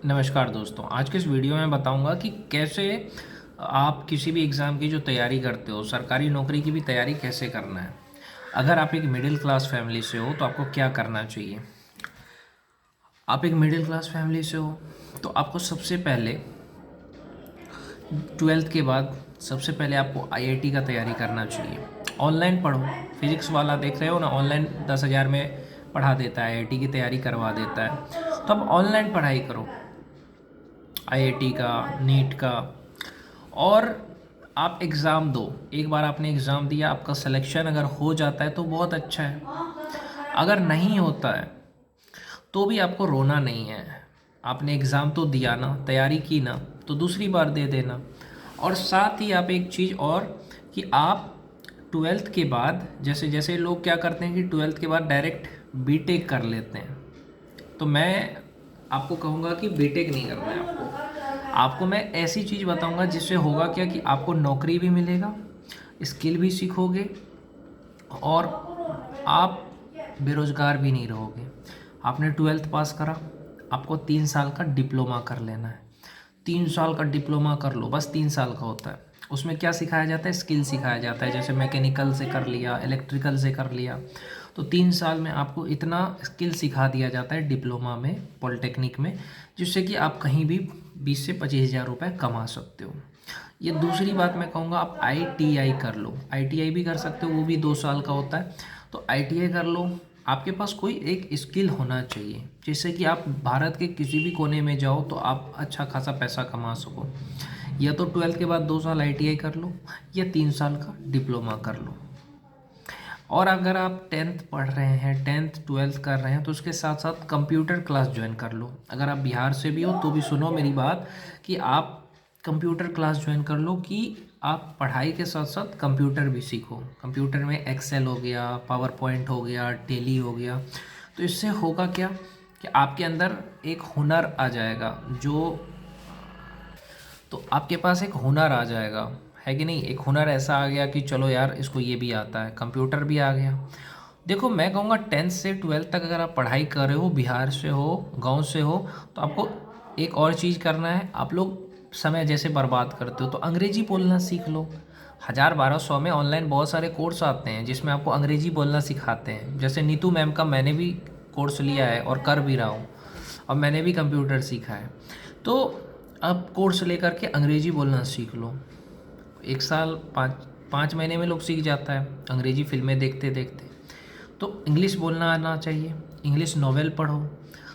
नमस्कार दोस्तों, आज के इस वीडियो में बताऊंगा कि कैसे आप किसी भी एग्ज़ाम की जो तैयारी करते हो, सरकारी नौकरी की भी तैयारी कैसे करना है। अगर आप एक मिडिल क्लास फैमिली से हो तो आपको क्या करना चाहिए। आप एक मिडिल क्लास फैमिली से हो तो आपको सबसे पहले 12th के बाद सबसे पहले आपको आईआईटी का तैयारी करना चाहिए। ऑनलाइन पढ़ो, फिजिक्स वाला देख रहे हो ना, ऑनलाइन 10,000 में पढ़ा देता है, आईआईटी की तैयारी करवा देता है। तो अब ऑनलाइन पढ़ाई करो आईआईटी का, नीट का। और आप एग्ज़ाम दो। एक बार आपने एग्ज़ाम दिया, आपका सिलेक्शन अगर हो जाता है तो बहुत अच्छा है। अगर नहीं होता है तो भी आपको रोना नहीं है। आपने एग्ज़ाम तो दिया ना, तैयारी की ना, तो दूसरी बार दे देना। और साथ ही आप एक चीज़ और, कि आप 12th के बाद जैसे जैसे लोग क्या करते हैं कि 12th के बाद डायरेक्ट बीटेक कर लेते हैं। तो मैं आपको कहूँगा कि बीटेक नहीं करना है आपको। आपको मैं ऐसी चीज़ बताऊँगा जिससे होगा क्या कि आपको नौकरी भी मिलेगा, स्किल भी सीखोगे और आप बेरोज़गार भी नहीं रहोगे। आपने 12th पास करा, आपको 3 साल का डिप्लोमा कर लेना है। 3 साल का डिप्लोमा कर लो, बस 3 साल का होता है। उसमें क्या सिखाया जाता है? स्किल सिखाया जाता है। जैसे मैकेनिकल से कर लिया, इलेक्ट्रिकल से कर लिया, तो 3 साल में आपको इतना स्किल सिखा दिया जाता है डिप्लोमा में, पॉलिटेक्निक में, जिससे कि आप कहीं भी 20 से 25 हज़ार रुपये कमा सकते हो। ये दूसरी बात मैं कहूँगा, आप आईटीआई कर लो। आईटीआई भी कर सकते हो, वो भी 2 साल का होता है। तो आईटीआई कर लो। आपके पास कोई एक स्किल होना चाहिए जिससे कि आप भारत के किसी भी कोने में जाओ तो आप अच्छा खासा पैसा कमा सको। या तो 12th के बाद 2 साल आईटीआई कर लो, या 3 साल का डिप्लोमा कर लो। और अगर आप 10th पढ़ रहे हैं, 10th 12th कर रहे हैं, तो उसके साथ साथ कंप्यूटर क्लास ज्वाइन कर लो। अगर आप बिहार से भी हो तो भी सुनो मेरी बात, कि आप कंप्यूटर क्लास ज्वाइन कर लो, कि आप पढ़ाई के साथ साथ कंप्यूटर भी सीखो। कंप्यूटर में एक्सेल हो गया, पावर पॉइंट हो गया, टेली हो गया। तो इससे होगा क्या कि आपके अंदर एक हुनर आ जाएगा, तो आपके पास एक हुनर आ जाएगा, है कि नहीं। एक हुनर ऐसा आ गया कि चलो यार, इसको ये भी आता है, कंप्यूटर भी आ गया। देखो, मैं कहूँगा 10th से 12th तक अगर आप पढ़ाई कर रहे हो, बिहार से हो, गांव से हो, तो आपको एक और चीज़ करना है। आप लोग समय जैसे बर्बाद करते हो तो अंग्रेजी बोलना सीख लो। 1000-1200 में ऑनलाइन बहुत सारे कोर्स आते हैं जिसमें आपको अंग्रेजी बोलना सिखाते हैं। जैसे नीतू मैम का मैंने भी कोर्स लिया है और कर भी रहा हूँ, और मैंने भी कंप्यूटर सीखा है। तो अब कोर्स लेकर के अंग्रेजी बोलना सीख लो। 1 साल 5 महीने में लोग सीख जाता है अंग्रेजी फिल्में देखते देखते। तो इंग्लिश बोलना आना चाहिए, इंग्लिश नॉवेल पढ़ो।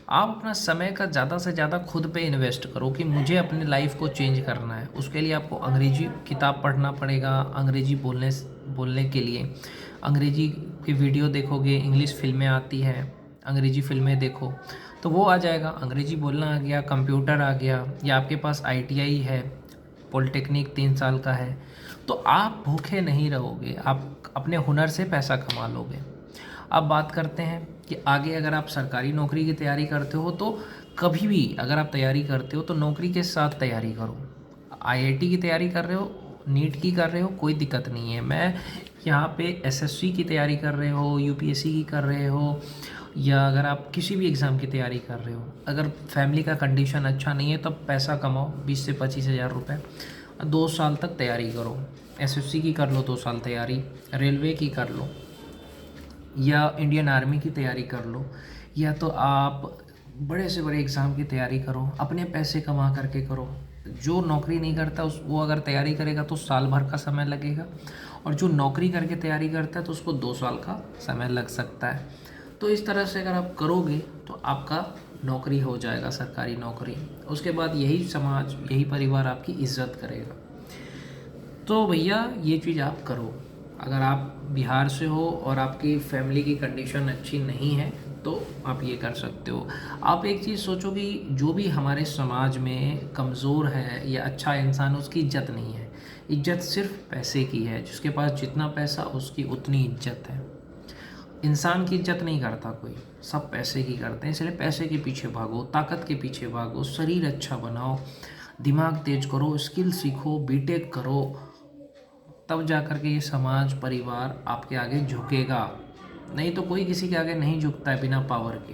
आप अपना समय का ज़्यादा से ज़्यादा खुद पे इन्वेस्ट करो कि मुझे अपनी लाइफ को चेंज करना है। उसके लिए आपको अंग्रेजी किताब पढ़ना पड़ेगा। अंग्रेजी बोलने के लिए अंग्रेजी की वीडियो देखोगे, इंग्लिश फिल्में आती हैं, अंग्रेजी फिल्में देखो तो वो आ जाएगा। अंग्रेजी बोलना आ गया, कंप्यूटर आ गया, या आपके पास आईटीआई है, पॉलिटेक्निक 3 साल का है, तो आप भूखे नहीं रहोगे, आप अपने हुनर से पैसा कमा लोगे। अब बात करते हैं कि आगे अगर आप सरकारी नौकरी की तैयारी करते हो तो कभी भी अगर आप तैयारी करते हो तो नौकरी के साथ तैयारी करो। आईआईटी की तैयारी कर रहे हो, नीट की कर रहे हो, कोई दिक्कत नहीं है। मैं यहाँ पे एसएससी की तैयारी कर रहे हो, यूपीएससी की कर रहे हो, या अगर आप किसी भी एग्ज़ाम की तैयारी कर रहे हो, अगर फैमिली का कंडीशन अच्छा नहीं है तब पैसा कमाओ 20 से 25 हज़ार रुपये, 2 साल तक तैयारी करो। एसएससी की कर लो 2 साल तैयारी, रेलवे की कर लो, या इंडियन आर्मी की तैयारी कर लो, या तो आप बड़े से बड़े एग्ज़ाम की तैयारी करो, अपने पैसे कमा करके करो। जो नौकरी नहीं करता वो अगर तैयारी करेगा तो साल भर का समय लगेगा, और जो नौकरी करके तैयारी करता है तो उसको 2 साल का समय लग सकता है। तो इस तरह से अगर आप करोगे तो आपका नौकरी हो जाएगा, सरकारी नौकरी। उसके बाद यही समाज, यही परिवार आपकी इज़्ज़त करेगा। तो भैया ये चीज़ आप करो। अगर आप बिहार से हो और आपकी फैमिली की कंडीशन अच्छी नहीं है तो आप ये कर सकते हो। आप एक चीज़ सोचो कि जो भी हमारे समाज में कमज़ोर है या अच्छा इंसान, उसकी इज्जत नहीं है। इज्जत सिर्फ पैसे की है। जिसके पास जितना पैसा उसकी उतनी इज्जत है। इंसान की इज्जत नहीं करता कोई, सब पैसे की करते हैं। इसलिए पैसे के पीछे भागो, ताकत के पीछे भागो, शरीर अच्छा बनाओ, दिमाग तेज करो, स्किल सीखो, बीटेक करो। तब जा कर के ये समाज, परिवार आपके आगे झुकेगा। नहीं तो कोई किसी के आगे नहीं झुकता है बिना पावर के।